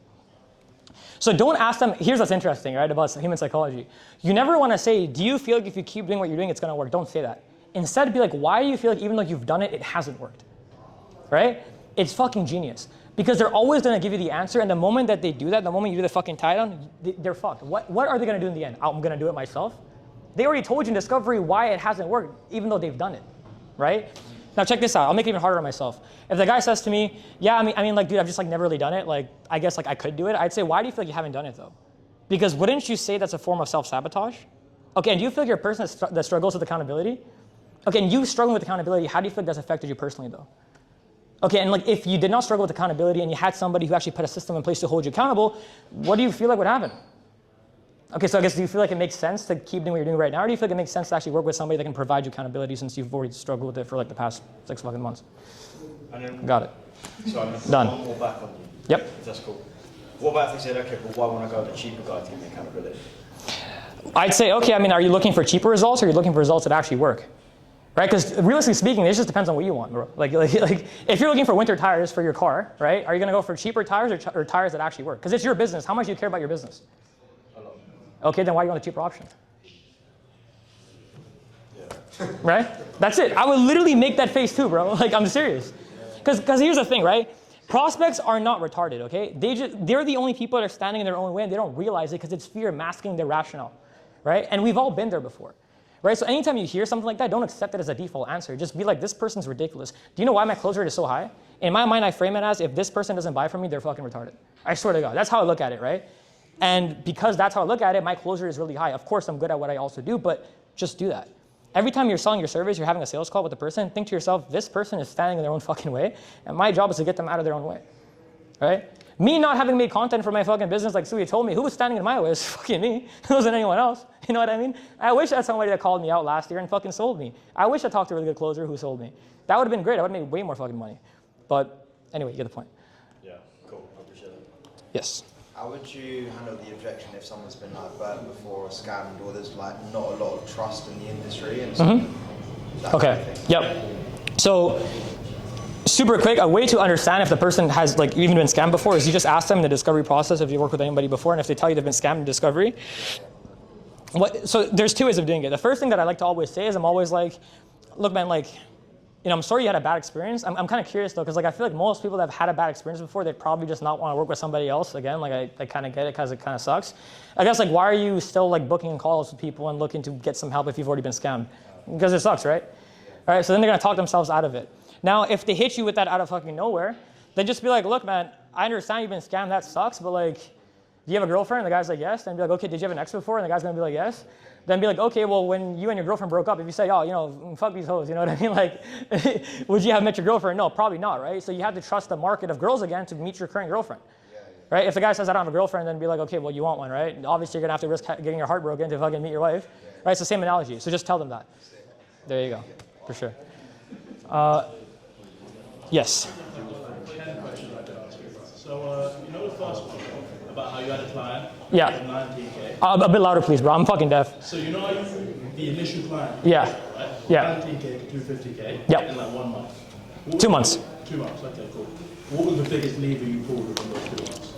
So don't ask them, here's what's interesting, right, about human psychology. You never want to say, do you feel like if you keep doing what you're doing, it's going to work? Don't say that. Instead, be like, why do you feel like even though you've done it, it hasn't worked? Right? It's fucking genius. Because they're always going to give you the answer, and the moment that they do that, the moment you do the fucking tie down, they're fucked. What are they going to do in the end? I'm going to do it myself? They already told you in discovery why it hasn't worked, even though they've done it, right? Now check this out. I'll make it even harder on myself. If the guy says to me, yeah, I mean, like, dude, I've just like never really done it. Like, I guess like I could do it. I'd say, why do you feel like you haven't done it though? Because wouldn't you say that's a form of self-sabotage? Okay, and do you feel like you're a person that struggles with accountability? Okay, and you struggling with accountability, how do you feel like that's affected you personally though? Okay, and like if you did not struggle with accountability and you had somebody who actually put a system in place to hold you accountable, what do you feel like would happen? Okay, so I guess do you feel like it makes sense to keep doing what you're doing right now, or do you feel like it makes sense to actually work with somebody that can provide you accountability since you've already struggled with it for like the past 6 fucking months? And then, Got it. so I'm Done. one more back on you. Yep. If that's cool. What about if they said, okay, well, why won't I go with the cheaper guy to give me accountability? I'd say, okay, I mean, are you looking for cheaper results or are you looking for results that actually work? Right? Because realistically speaking, it just depends on what you want, bro. Like if you're looking for winter tires for your car, right? Are you going to go for cheaper tires or tires that actually work? Because it's your business. How much do you care about your business? Okay, then why do you want the cheaper option? Yeah. Right? That's it. I would literally make that face too, bro. Like, I'm serious. Because here's the thing, right? Prospects are not retarded, okay? They're the only people that are standing in their own way and they don't realize it because it's fear masking their rationale, right? And we've all been there before, right? So anytime you hear something like that, don't accept it as a default answer. Just be like, this person's ridiculous. Do you know why my close rate is so high? In my mind, I frame it as, if this person doesn't buy from me, they're fucking retarded. I swear to God. That's how I look at it, right? And because that's how I look at it, my close rate is really high. Of course, I'm good at what I also do, but just do that. Every time you're selling your service, you're having a sales call with a person, think to yourself, this person is standing in their own fucking way, and my job is to get them out of their own way, right? Me not having made content for my fucking business like Suya told me, who was standing in my way? It's fucking me. It wasn't anyone else. You know what I mean? I wish I had somebody that called me out last year and fucking sold me. I wish I talked to a really good closer who sold me. That would have been great. I would have made way more fucking money. But anyway, you get the point. Yeah, cool. I appreciate it. Yes. How would you handle the objection if someone's been like burned before or scammed, or there's like not a lot of trust in the industry and that kind of Okay. thing? Yep. So super quick, a way to understand if the person has like even been scammed before is you just ask them in the discovery process if you worked with anybody before, and if they tell you they've been scammed in discovery. So there's 2 ways of doing it. The first thing that I like to always say is I'm always like, look, man, like, you know, I'm sorry you had a bad experience. I'm kind of curious though, because like I feel like most people that have had a bad experience before, they'd probably just not want to work with somebody else again. Like I kind of get it because it kind of sucks. I guess like why are you still like booking calls with people and looking to get some help if you've already been scammed? Because it sucks, right? All right, so then they're gonna talk themselves out of it. Now, if they hit you with that out of fucking nowhere, then just be like, look, man, I understand you've been scammed, that sucks, but like, do you have a girlfriend? And the guy's like, yes. Then be like, okay, did you have an ex before? And the guy's gonna be like, yes. Then be like, okay, well, when you and your girlfriend broke up, if you say, oh, you know, fuck these hoes, you know what I mean? Like, would you have met your girlfriend? No, probably not, right? So you have to trust the market of girls again to meet your current girlfriend, right? If the guy says, I don't have a girlfriend, then be like, okay, well, you want one, right? Obviously, you're gonna have to risk getting your heart broken to fucking meet your wife, right? It's the same analogy. So just tell them that. There you go, for sure. Yes. So, you know the first one about how you had a client? Yeah. At 19K. A bit louder, please, bro. I'm fucking deaf. So, you know how the initial client? Yeah. Right? Yeah. 19K to 250K. Yep. In like 1 month. 2 months. 2 months, okay, cool. What was the biggest lever you pulled within those 2 months?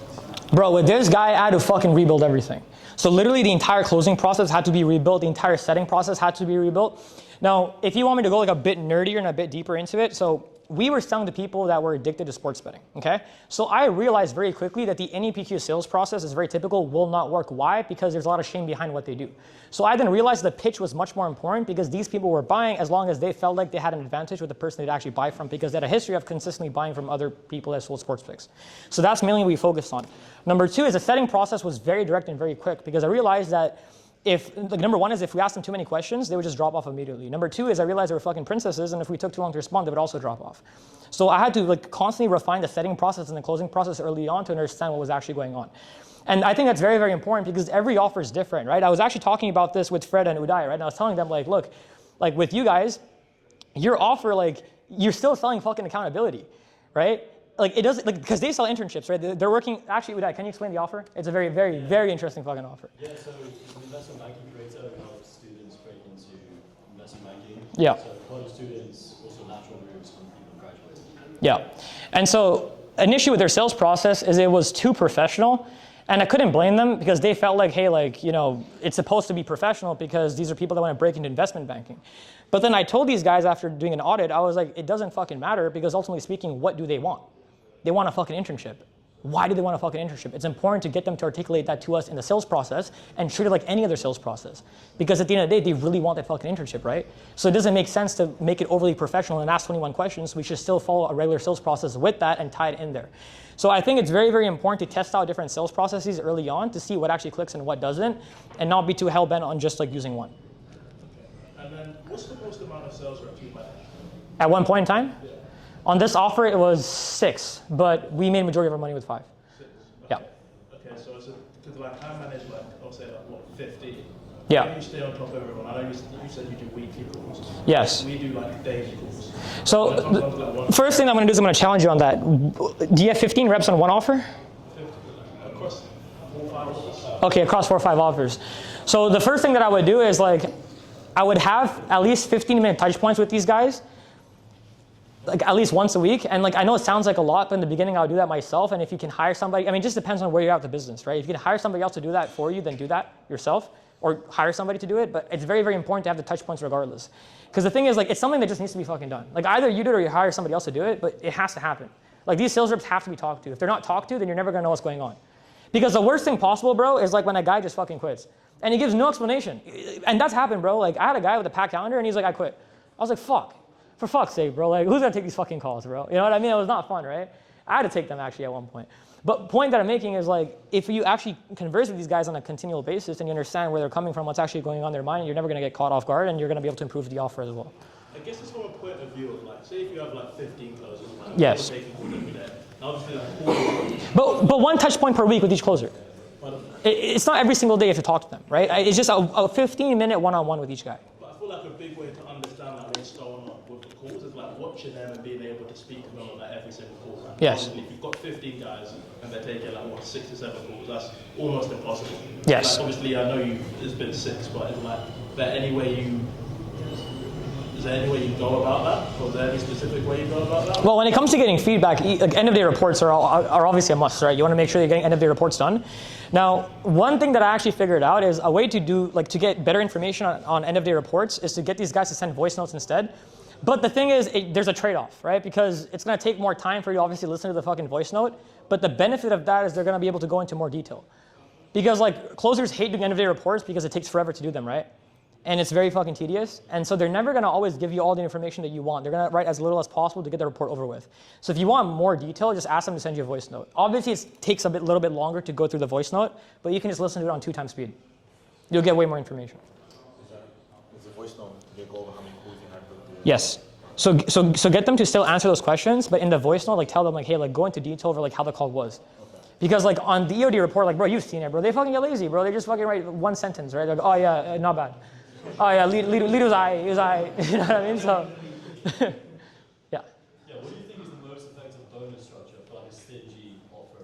Bro, with this guy, I had to fucking rebuild everything. So literally the entire closing process had to be rebuilt. The entire setting process had to be rebuilt. Now, if you want me to go like a bit nerdier and a bit deeper into it, so we were selling to people that were addicted to sports betting, okay? So I realized very quickly that the NEPQ sales process is very typical, will not work. Why? Because there's a lot of shame behind what they do. So I then realized the pitch was much more important because these people were buying as long as they felt like they had an advantage with the person they'd actually buy from because they had a history of consistently buying from other people that sold sports picks. So that's mainly what we focused on. Number two is the setting process was very direct and very quick because I realized that number one is if we asked them too many questions, they would just drop off immediately. Number two is I realized they were fucking princesses, and if we took too long to respond, they would also drop off. So I had to constantly refine the setting process and the closing process early on to understand what was actually going on. And I think that's very, very important because every offer is different, right? I was actually talking about this with Fred and Uday, right? And I was telling them, look, with you guys, your offer, you're still selling fucking accountability, right? It doesn't, because they sell internships, right? They're working, actually, Uday, can you explain the offer? It's a very, very, very interesting fucking offer. Yeah, so the investment banking creator helps students break into investment banking. Yeah. So a lot of students also natural moves when people graduate. Yeah. And so an issue with their sales process is it was too professional. And I couldn't blame them because they felt like, hey, it's supposed to be professional because these are people that want to break into investment banking. But then I told these guys after doing an audit, I was like, it doesn't fucking matter because ultimately speaking, what do they want? They want a fucking internship. Why do they want a fucking internship? It's important to get them to articulate that to us in the sales process and treat it like any other sales process. Because at the end of the day, they really want that fucking internship, right? So it doesn't make sense to make it overly professional and ask 21 questions. We should still follow a regular sales process with that and tie it in there. So I think it's very, very important to test out different sales processes early on to see what actually clicks and what doesn't, and not be too hell-bent on just using one. And then what's the most amount of sales reps you manage? At one point in time? Yeah. On this offer, it was 6, but we made majority of our money with 5. 6? Yeah. Okay, so because I manage I'll say 50. Yeah. How do you stay on top of everyone? I know you said you do weekly calls. Yes. We do daily calls. So first thing I'm going to do is I'm going to challenge you on that. Do you have 15 reps on one offer? 50. Across 4 or 5 offers. Okay, across 4 or 5 offers. So the first thing that I would do is I would have at least 15-minute touch points with these guys. At least once a week. And I know it sounds like a lot, but in the beginning, I would do that myself. And if you can hire somebody, it just depends on where you're at with the business, right? If you can hire somebody else to do that for you, then do that yourself or hire somebody to do it. But it's very, very important to have the touch points regardless. Because the thing is, it's something that just needs to be fucking done. Either you do it or you hire somebody else to do it, but it has to happen. These sales reps have to be talked to. If they're not talked to, then you're never going to know what's going on. Because the worst thing possible, bro, is when a guy just fucking quits. And he gives no explanation. And that's happened, bro. I had a guy with a packed calendar and he's like, I quit. I was like, fuck. For fuck's sake, bro. Who's gonna take these fucking calls, bro? You know what I mean? It was not fun, right? I had to take them actually at one point. But point that I'm making is if you actually converse with these guys on a continual basis and you understand where they're coming from, what's actually going on in their mind, you're never gonna get caught off guard and you're gonna be able to improve the offer as well. I guess it's from a point of view of say if you have 15 closers, yes. Taking calls every day. Obviously but one touch point per week with each closer. It's not every single day you have to talk to them, right? It's just a 15-minute one-on-one with each guy. But I feel a big way to understand what's going on with the calls is watching them and being able to speak to them on every single call. Right? Yes. If you've got 15 guys and they're taking 6 or 7 calls, that's almost impossible. Yes. Obviously, I know it's been 6, but is there any way you go about that? Or is there any specific way you go about that? Well, when it comes to getting feedback, end-of-day reports are obviously a must, right? You want to make sure you're getting end-of-day reports done. Now, one thing that I actually figured out is a way to do, to get better information on end-of-day reports is to get these guys to send voice notes instead. But the thing is, there's a trade-off, right? Because it's going to take more time for you to obviously listen to the fucking voice note. But the benefit of that is they're going to be able to go into more detail. Because closers hate doing end-of-day reports because it takes forever to do them, right? And it's very fucking tedious. And so they're never going to always give you all the information that you want. They're going to write as little as possible to get the report over with. So if you want more detail, just ask them to send you a voice note. Obviously, it takes a little bit longer to go through the voice note, but you can just listen to it on 2 times speed. You'll get way more information. Is the voice note to go over how many calls you had with the... Yes. So get them to still answer those questions, but in the voice note, tell them hey, go into detail over how the call was. Okay. Because on the EOD report, bro, you've seen it, bro. They fucking get lazy, bro. They just fucking write one sentence, right? They're oh yeah, not bad. Oh yeah, lead was I. You know what I mean? So, yeah. Yeah, what do you think is the most effective bonus structure for a stingy offer?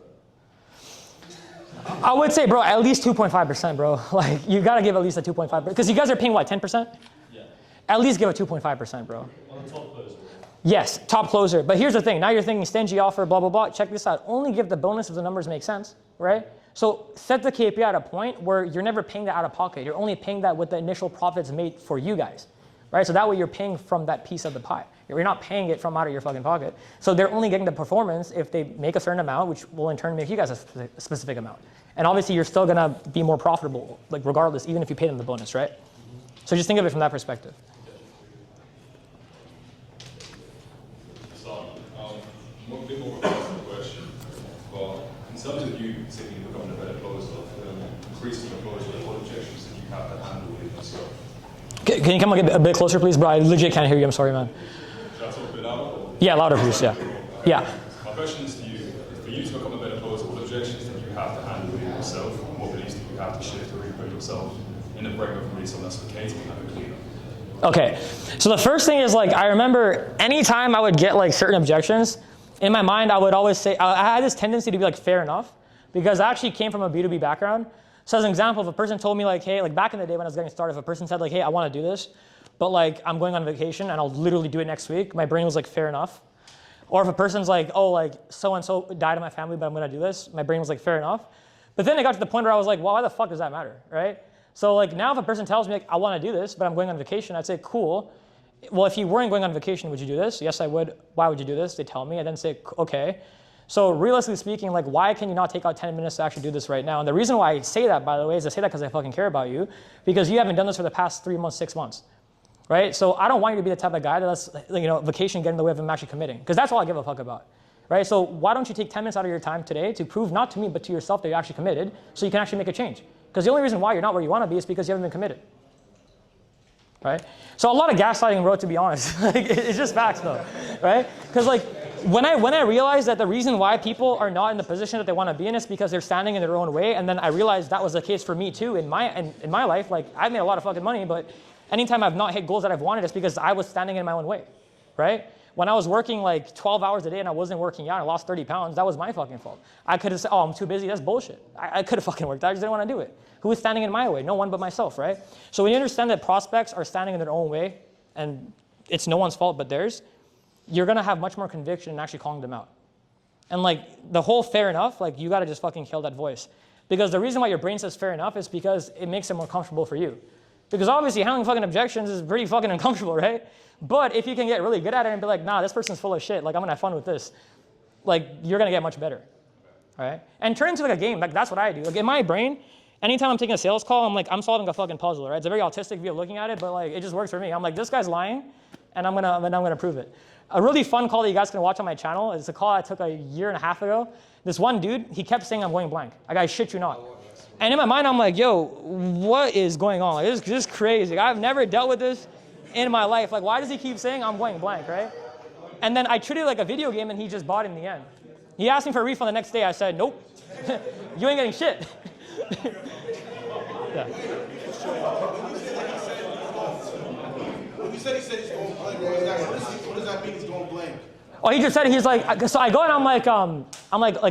I would say, bro, at least 2.5%, bro. Like, you gotta give at least a 2.5%, because you guys are paying what, 10%? Yeah. At least give a 2.5%, bro. On the top closer. Yes, top closer. But here's the thing. Now you're thinking stingy offer, blah, blah, blah. Check this out. Only give the bonus if the numbers make sense, right? So set the KPI at a point where you're never paying that out of pocket. You're only paying that with the initial profits made for you guys, right? So that way you're paying from that piece of the pie. You're not paying it from out of your fucking pocket. So they're only getting the performance if they make a certain amount, which will in turn make you guys a specific amount. And obviously you're still gonna be more profitable, like regardless, even if you pay them the bonus, right? So just think of it from that perspective. So, a bit more of a question, but in terms of you simply becoming a better closer, increasing your closure, what objections that you have to handle with yourself? Can you come a bit closer, please, bro? I legit can't hear you. I'm sorry, man. Should I talk a bit louder? Yeah, louder, please. Yeah. Yeah. My question is to you, for you to become a better closer, what objections that you have to handle with yourself, and what beliefs that you have to shift to really put yourself in the frame of really someone that's okay to become a cleaner? Okay, so the first thing is, like, I remember anytime I would get like certain objections, in my mind I would always say, I had this tendency to be like fair enough, because I actually came from a B2B background. So as an example, if a person told me like, hey, like back in the day when I was getting started, if a person said like, hey, I want to do this, but like I'm going on vacation and I'll literally do it next week, my brain was like, fair enough. Or if a person's like, oh, like so-and-so died in my family, but I'm going to do this, my brain was like, fair enough. But then it got to the point where I was like, well, why the fuck does that matter, right? So like now if a person tells me like, I want to do this, but I'm going on vacation, I'd say, cool. Well, if you weren't going on vacation, would you do this? Yes, I would. Why would you do this? They tell me. I then say, okay. So realistically speaking, like, why can you not take out 10 minutes to actually do this right now? And the reason why I say that, by the way, is I say that because I fucking care about you, because you haven't done this for the past 3 months, 6 months, right? So I don't want you to be the type of guy that lets, vacation get in the way of him actually committing, because that's all I give a fuck about, right? So why don't you take 10 minutes out of your time today to prove not to me, but to yourself that you're actually committed, so you can actually make a change? Because the only reason why you're not where you want to be is because you haven't been committed, right? So a lot of gaslighting, bro, to be honest. Like, it's just facts, though, right? Because like, when I realized that the reason why people are not in the position that they want to be in is because they're standing in their own way, and then I realized that was the case for me too in my life. Like, I've made a lot of fucking money, but anytime I've not hit goals that I've wanted, it's because I was standing in my own way, right? When I was working like 12 hours a day and I wasn't working out, I lost 30 pounds, that was my fucking fault. I could have said, oh, I'm too busy, that's bullshit. I could have fucking worked out, I just didn't want to do it. Who was standing in my way? No one but myself, right? So when you understand that prospects are standing in their own way, and it's no one's fault but theirs, you're gonna have much more conviction in actually calling them out. And like the whole fair enough, like you gotta just fucking kill that voice. Because the reason why your brain says fair enough is because it makes it more comfortable for you. Because obviously handling fucking objections is pretty fucking uncomfortable, right? But if you can get really good at it and be like, nah, this person's full of shit, like I'm gonna have fun with this, like you're gonna get much better, right? And turn it into like a game, like that's what I do. Like in my brain, anytime I'm taking a sales call, I'm solving a fucking puzzle, right? It's a very autistic view of looking at it, but like it just works for me. I'm like, this guy's lying, and I'm gonna prove it. A really fun call that you guys can watch on my channel is a call I took a year and a half ago. This one dude, he kept saying I'm going blank. Like, I shit you not. And in my mind, I'm like, yo, what is going on? Like, this is just crazy. I've never dealt with this in my life. Like, why does he keep saying I'm going blank, right? And then I treated it like a video game, and he just bought it in the end. He asked me for a refund the next day. I said, nope, you ain't getting shit. Yeah. When you said he's going blank, what does that mean he's going blank? Oh, he just said, he's like, so I go and I'm like,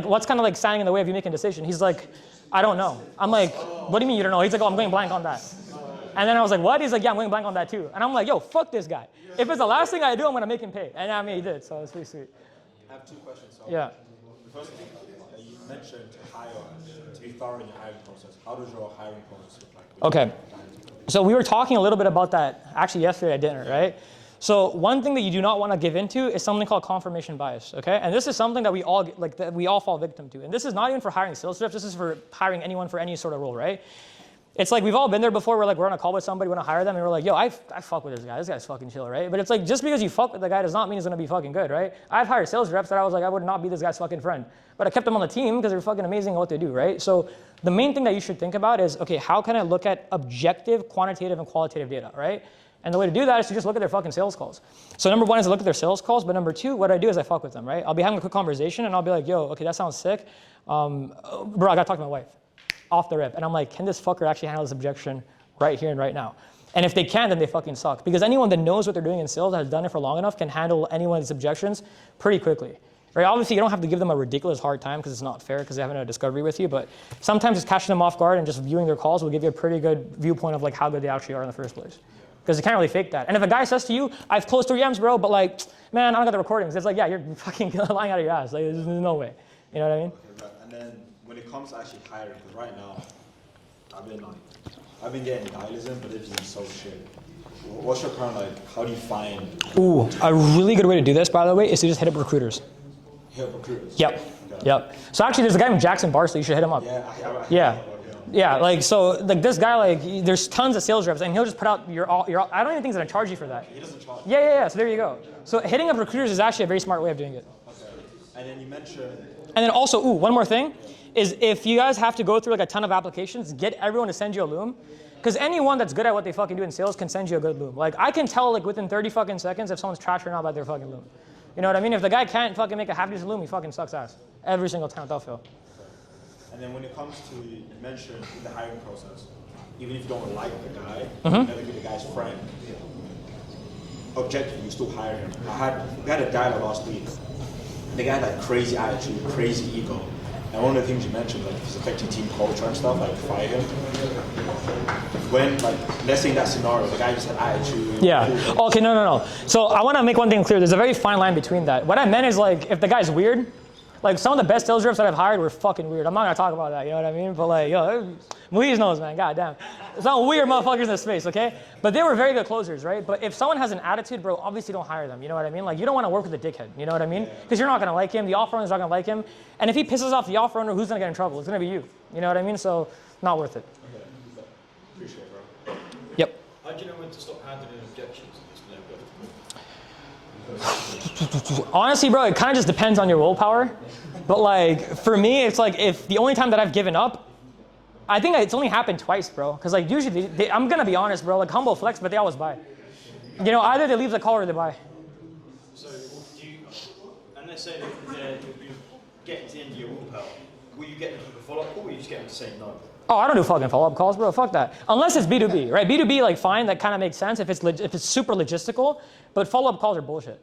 what's kind of like standing in the way of you making a decision? He's like, I don't know. I'm like, what do you mean you don't know? He's like, oh, I'm going blank on that. And then I was like, what? He's like, yeah, I'm going blank on that too. And I'm like, yo, fuck this guy. If it's the last thing I do, I'm gonna make him pay. And I mean, he did, so it's pretty sweet. I have two questions. So Yeah. the first thing, you mentioned to be thorough in your hiring process. How does your hiring process look like? Okay. So we were talking a little bit about that actually yesterday at dinner, right? So one thing that you do not want to give into is something called confirmation bias, okay? And this is something that we all fall victim to. And this is not even for hiring sales reps, this is for hiring anyone for any sort of role, right? It's like we've all been there before. We're on a call with somebody, we want to hire them, and we're like, yo, I fuck with this guy. This guy's fucking chill, right? But it's like, just because you fuck with the guy does not mean he's gonna be fucking good, right? I've hired sales reps that I was like, I would not be this guy's fucking friend. But I kept them on the team because they're fucking amazing at what they do, right? So the main thing that you should think about is, okay, how can I look at objective, quantitative, and qualitative data, right? And the way to do that is to just look at their fucking sales calls. So number one is to look at their sales calls, but number two, what I do is I fuck with them, right? I'll be having a quick conversation and I'll be like, yo, okay, that sounds sick. Bro, I gotta talk to my wife. Off the rip. And I'm like, can this fucker actually handle this objection right here and right now? And if they can, then they fucking suck. Because anyone that knows what they're doing in sales, that has done it for long enough, can handle any one of these objections pretty quickly. right? Obviously, you don't have to give them a ridiculous hard time because it's not fair because they haven't had a discovery with you. But sometimes just catching them off guard and just viewing their calls will give you a pretty good viewpoint of like how good they actually are in the first place. Because you can't really fake that. And if a guy says to you, "I've closed 3 M's, bro," but like, man, I don't got the recordings. It's like, yeah, you're fucking lying out of your ass. Like, there's no way. You know what I mean? Okay, right. And then when it comes to actually hiring, because right now, I've been getting dialism, but it's been so shit. What's your current, like, how do you find? Ooh, a really good way to do this, by the way, is to just hit up recruiters. Hit up recruiters? Yep. Okay. Yep. So actually, there's a guy named Jackson Barsley. You should hit him up. Yeah. Yeah, like, so, like, this guy, like, there's tons of sales reps, and he'll just put out your I don't even think he's gonna charge you for that. He doesn't charge. Yeah, so there you go. So hitting up recruiters is actually a very smart way of doing it. Okay. And then you mentioned. And then also, one more thing, is if you guys have to go through, like, a ton of applications, get everyone to send you a loom. Because anyone that's good at what they fucking do in sales can send you a good loom. Like, I can tell, like, within 30 fucking seconds if someone's trash or not by their fucking loom. You know what I mean? If the guy can't fucking make a half-decent loom, he fucking sucks ass. Every single time, without fail. And then when it comes to, you mentioned in the hiring process, even if you don't like the guy, Mm-hmm. you gotta be the guy's friend. Objectively, you still hire him. We had a dialogue last week. The guy had like crazy attitude, crazy ego. And one of the things you mentioned, like, is affecting team culture and stuff, like, fire him. When, like, let's say in that scenario, the guy just had attitude. Yeah. Okay, no. So I want to make one thing clear. There's a very fine line between that. What I meant is, like, if the guy's weird, like, some of the best sales reps that I've hired were fucking weird. I'm not going to talk about that, you know what I mean? But, like, yo, Moise knows, man, goddamn. Some weird motherfuckers in the space, okay? But they were very good closers, right? But if someone has an attitude, bro, obviously don't hire them, you know what I mean? Like, you don't want to work with a dickhead, you know what I mean? Because you're not going to like him, the offer owner's not going to like him. And if he pisses off the offer owner, who's going to get in trouble? It's going to be you, you know what I mean? So, not worth it. Okay. Appreciate it, bro. Yep. How do you know when to stop handling objections? Honestly, bro, it kind of just depends on your willpower. But like, for me, it's like if the only time that I've given up, I think it's only happened twice, bro. Because like usually, I'm going to be honest, bro, like humble flex, but they always buy. You know, either they leave the call or they buy. So, and let's say that you're getting to the end of your willpower, will you get them to do a follow-up call or will you just get them to say no? Oh, I don't do fucking follow-up calls, bro. Fuck that. Unless it's B2B, right? B2B, like, fine, that kind of makes sense if it's super logistical. But follow-up calls are bullshit.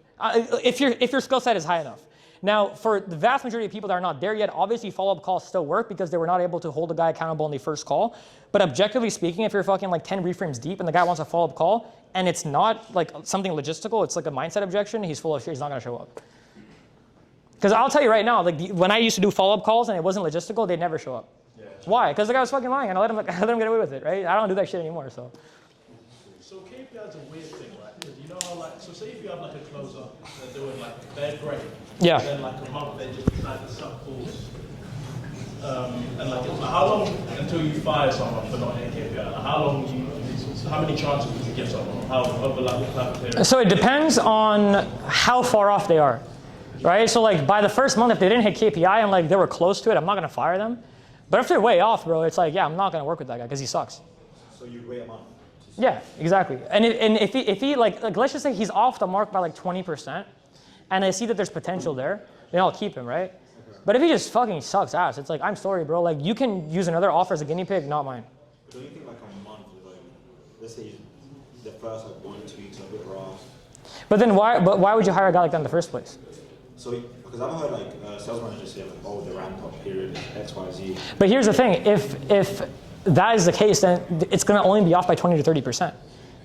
If your skill set is high enough. Now, for the vast majority of people that are not there yet, obviously follow-up calls still work because they were not able to hold the guy accountable in the first call. But objectively speaking, if you're fucking like 10 reframes deep and the guy wants a follow-up call and it's not like something logistical, it's like a mindset objection, he's full of shit. He's not gonna show up. Because I'll tell you right now, like when I used to do follow-up calls and it wasn't logistical, they'd never show up. Why? Because the guy was fucking lying and I let him get away with it, right? I don't do that shit anymore, so. So KPI is a weird thing, right? Because you know how, like, so say if you have like a closer, they're doing like, they're great. Yeah. And then like a month, they just decide to suck calls. And like, how long until you fire someone for not hitting KPI? Like, how many chances would you give someone? How overlap that period? So it depends on how far off they are, right? So like by the first month, if they didn't hit KPI and like they were close to it, I'm not gonna fire them. But if they're way off, bro, it's like, yeah, I'm not gonna work with that guy because he sucks. So you wait a month. Yeah, exactly. And if he like let's just say he's off the mark by like 20%, and I see that there's potential there, then I'll keep him, right? But if he just fucking sucks ass, it's like, I'm sorry, bro. Like you can use another offer as a guinea pig, not mine. But don't you think like a month is like, let's say the first like 1 or 2 weeks are a bit rough. But then why would you hire a guy like that in the first place? So because I've heard like sales managers say like, oh, the ramp up period is X, Y, Z. But here's the thing: if that is the case, then it's going to only be off by 20 to 30%.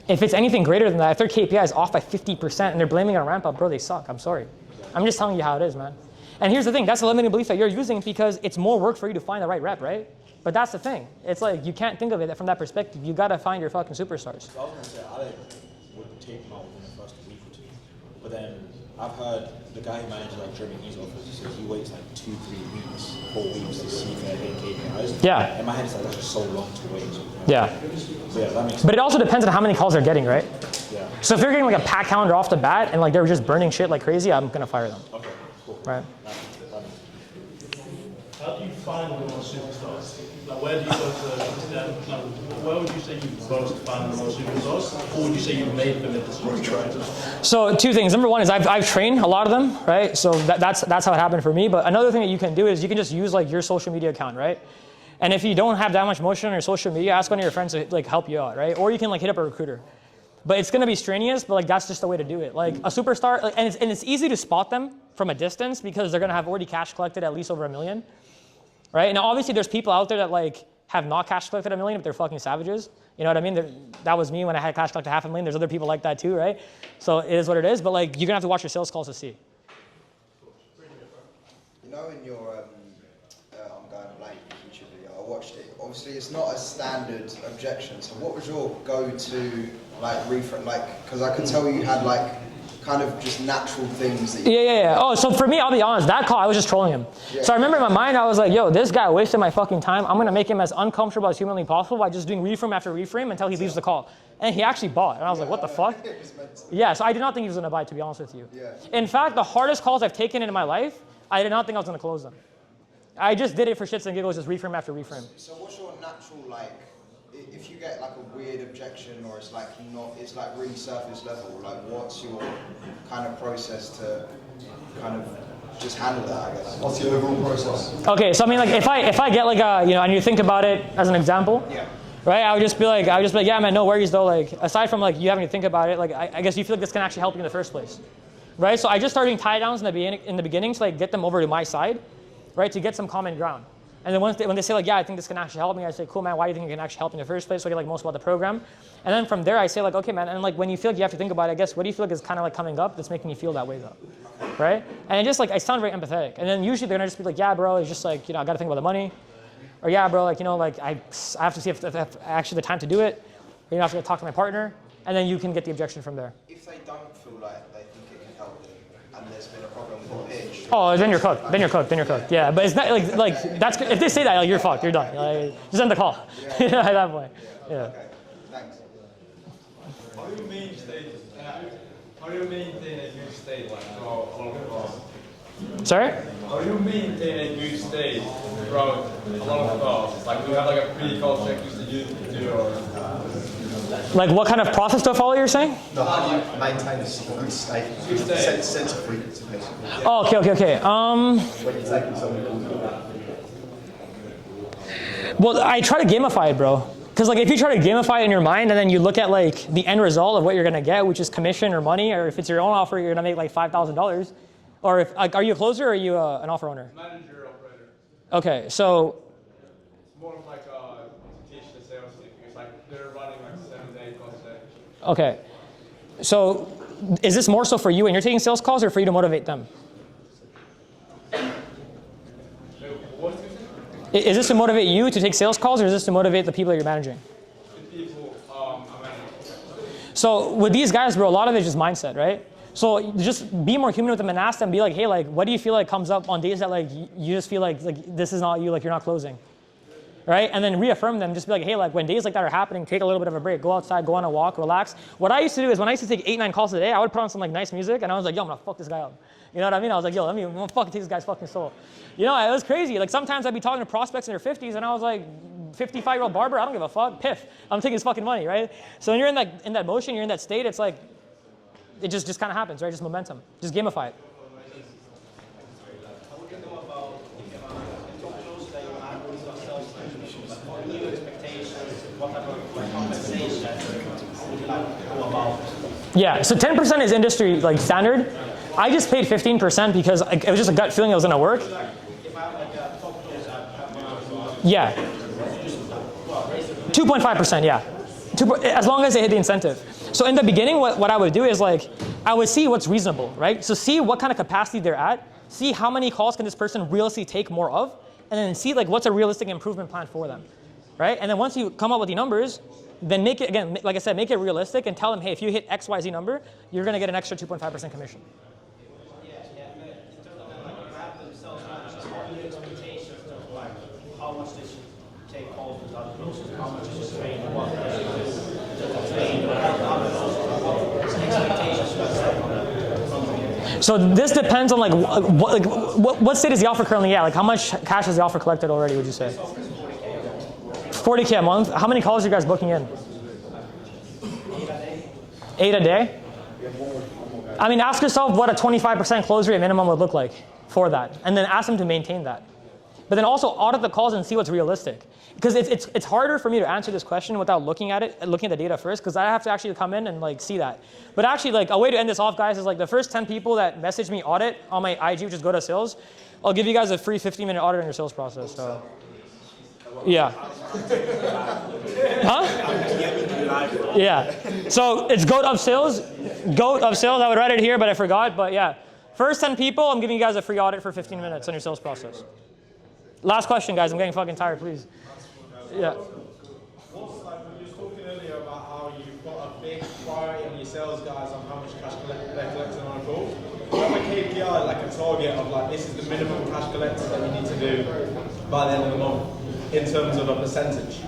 If it's anything greater than that, if their KPI is off by 50% and they're blaming it on ramp up, bro, they suck. I'm sorry. I'm just telling you how it is, man. And here's the thing: that's a limiting belief that you're using because it's more work for you to find the right rep, right? But that's the thing. It's like you can't think of it from that perspective. You got to find your fucking superstars. So I was gonna say I would take him out within the first week or 2, but then I've heard the guy who manages like German E's office, so he waits like 2-3 weeks, 4 weeks to see if they're hitting KPIs. Yeah. In my head, it's like that's just so long to wait. Yeah. So yeah, that makes sense. But it also depends on how many calls they're getting, right? Yeah. So if they're getting like a packed calendar off the bat and like they're just burning shit like crazy, I'm gonna fire them. Okay. Cool. Right. How do you find the most superstars? Like, where do you go to them? Like, where would you say you go to find the most superstars? Or would you say you made them into superstars? So 2 things. Number 1 is I've trained a lot of them, right? So that's how it happened for me. But another thing that you can do is you can just use like your social media account, right? And if you don't have that much motion on your social media, ask one of your friends to like help you out, right? Or you can like hit up a recruiter. But it's gonna be strenuous, but like that's just the way to do it. Like a superstar, and it's easy to spot them from a distance because they're gonna have already cash collected at least over $1 million, right? Now, obviously, there's people out there that like have not cash collected $1 million, but they're fucking savages. You know what I mean? That was me when I had cash collected $500,000. There's other people like that too, right? So it is what it is. But like, you're gonna have to watch your sales calls to see. You know, in your I'm going blank YouTube video, I watched it. Obviously, it's not a standard objection. So, what was your go-to like reframe? Like, because I could tell you had like kind of just natural things that you Yeah. Oh, so for me, I'll be honest, that call, I was just trolling him. Yeah. So I remember in my mind, I was like, yo, this guy wasted my fucking time. I'm gonna make him as uncomfortable as humanly possible by just doing reframe after reframe until he leaves the call. And he actually bought. And I was like, what the fuck? Yeah, so I did not think he was gonna buy, to be honest with you. Yeah. In fact, the hardest calls I've taken in my life, I did not think I was gonna close them. I just did it for shits and giggles, just reframe after reframe. So what's your natural like? If you get like a weird objection, or it's like not, it's like really surface level. Like, what's your kind of process to kind of just handle that? I guess. What's your overall process? Okay, so I mean, like if I get like a, I need to think about it as an example. Yeah. Right, I would just be like, yeah, man, no worries though. Like, aside from like you having to think about it, like I guess you feel like this can actually help you in the first place, right? So I just started doing tie downs in the beginning to like get them over to my side, right, to get some common ground. And then when they say like, yeah, I think this can actually help me, I say, cool, man, why do you think it can actually help me in the first place? So I get like most about the program. And then from there, I say like, okay, man, and like when you feel like you have to think about it, I guess, what do you feel like is kind of like coming up that's making you feel that way though, right? And it just like, I sound very empathetic. And then usually they're gonna just be like, yeah, bro, it's just like, I gotta think about the money. Or yeah, bro, like, like I have to see if I have actually the time to do it. Or I have to talk to my partner. And then you can get the objection from there. If they don't feel like they think it can help them, and there's been a problem with the pitch. Oh, then you're cooked. Then you're cooked. Yeah, but it's not like that's if they say that, like, you're fucked. You're done. Like, just end the call. At that point. Yeah. Okay. Thanks. How do you maintain a good state like throughout a lot of calls? Sorry? How do you maintain a good state throughout a lot of calls? Like, do you have like a pre-call checklist that you do, or? Like what kind of process to follow, you're saying? No, how do you maintain a good state? Sense of frequency, basically. Oh, okay. When you're taking something. Well, I try to gamify it, bro. Because like if you try to gamify it in your mind and then you look at like the end result of what you're gonna get, which is commission or money, or if it's your own offer, you're gonna make like $5,000. Or if like, are you a closer or are you an offer owner? Manager, operator. Okay, so. It's more of like teach the sales team because like they're running like 7 to 8 calls a day. Okay, so is this more so for you and you're taking sales calls or for you to motivate them? What's this? Is this to motivate you to take sales calls or is this to motivate the people that you're managing? The people I'm managing. So with these guys, bro, a lot of it's just mindset, right? So just be more human with them and ask them, be like, hey, like, what do you feel like comes up on days that like you just feel like this is not you, like you're not closing, right? And then reaffirm them, just be like, hey, like when days like that are happening, take a little bit of a break, go outside, go on a walk, relax. What I used to do is when I used to take 8-9 calls a day, I would put on some like nice music and I was like, yo, I'm gonna fuck this guy up. You know what I mean? I was like, yo, I'm gonna fucking take this guy's fucking soul. You know, it was crazy. Like sometimes I'd be talking to prospects in their 50s and I was like, 55-year-old barber, I don't give a fuck, piff. I'm taking his fucking money, right? So when you're in that motion, you're in that state, it's like, it just kind of happens, right? Just momentum. Just gamify it. Yeah, so 10% is industry like standard. I just paid 15% because it was just a gut feeling it was gonna work. Yeah. 2.5%, yeah. As long as they hit the incentive. So in the beginning, what I would do is like, I would see what's reasonable, right? So see what kind of capacity they're at, see how many calls can this person realistically take more of, and then see like what's a realistic improvement plan for them, right? And then once you come up with the numbers, then make it, again, like I said, make it realistic and tell them, hey, if you hit XYZ number, you're gonna get an extra 2.5% commission. How much they should take calls with other coaches, how much they should train, So this depends on like what state is the offer currently at? Like how much cash has the offer collected already, would you say? 40K a month. How many calls are you guys booking in? 8 a day? I mean, ask yourself what a 25% close rate minimum would look like for that. And then ask them to maintain that. but then also audit the calls and see what's realistic. Because it's harder for me to answer this question without looking at it, looking at the data first, because I have to actually come in and like see that. But actually, like a way to end this off, guys, is like the first 10 people that message me audit on my IG, which is Go to Sales, I'll give you guys a free 15-minute audit on your sales process. So, yeah. Huh? Yeah. So it's Goat of Sales. Goat of Sales. I would write it here, but I forgot. But yeah, first 10 people, I'm giving you guys a free audit for 15 minutes on your sales process. Last question, guys. I'm getting fucking tired. Please. Yeah. What's like when you were talking earlier about how you've got a big priority on your sales guys on how much cash they're collecting on a call? Do you have a KPI, like a target of like this is the minimum cash collected that you need to do by the end of the month in terms of a percentage?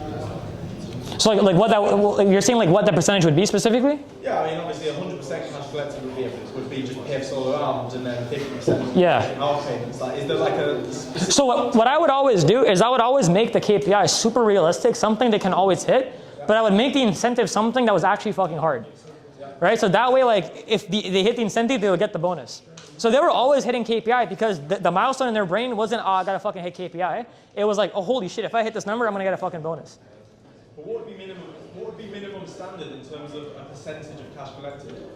So like what that you're saying, like what the percentage would be specifically? Yeah, I mean obviously 100% cash collected would be just pay for solar arms, and then 50% Yeah. our payments. Like, is there like a So what I would always do is I would always make the KPI super realistic, something they can always hit, but I would make the incentive something that was actually fucking hard, right? So that way, like if they hit the incentive, they would get the bonus. So they were always hitting KPI because the milestone in their brain wasn't, oh, I gotta fucking hit KPI. It was like, oh, holy shit, if I hit this number, I'm gonna get a fucking bonus. But what would be minimum standard in terms of a percentage of cash collected?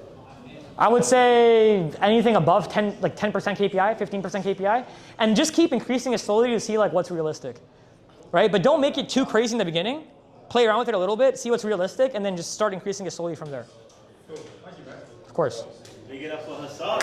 I would say anything above 10% KPI, 15% KPI, and just keep increasing it slowly to see like what's realistic, right? But don't make it too crazy in the beginning. Play around with it a little bit, see what's realistic, and then just start increasing it slowly from there. Cool. Thank you, man. Of course. Big it up for Hassan.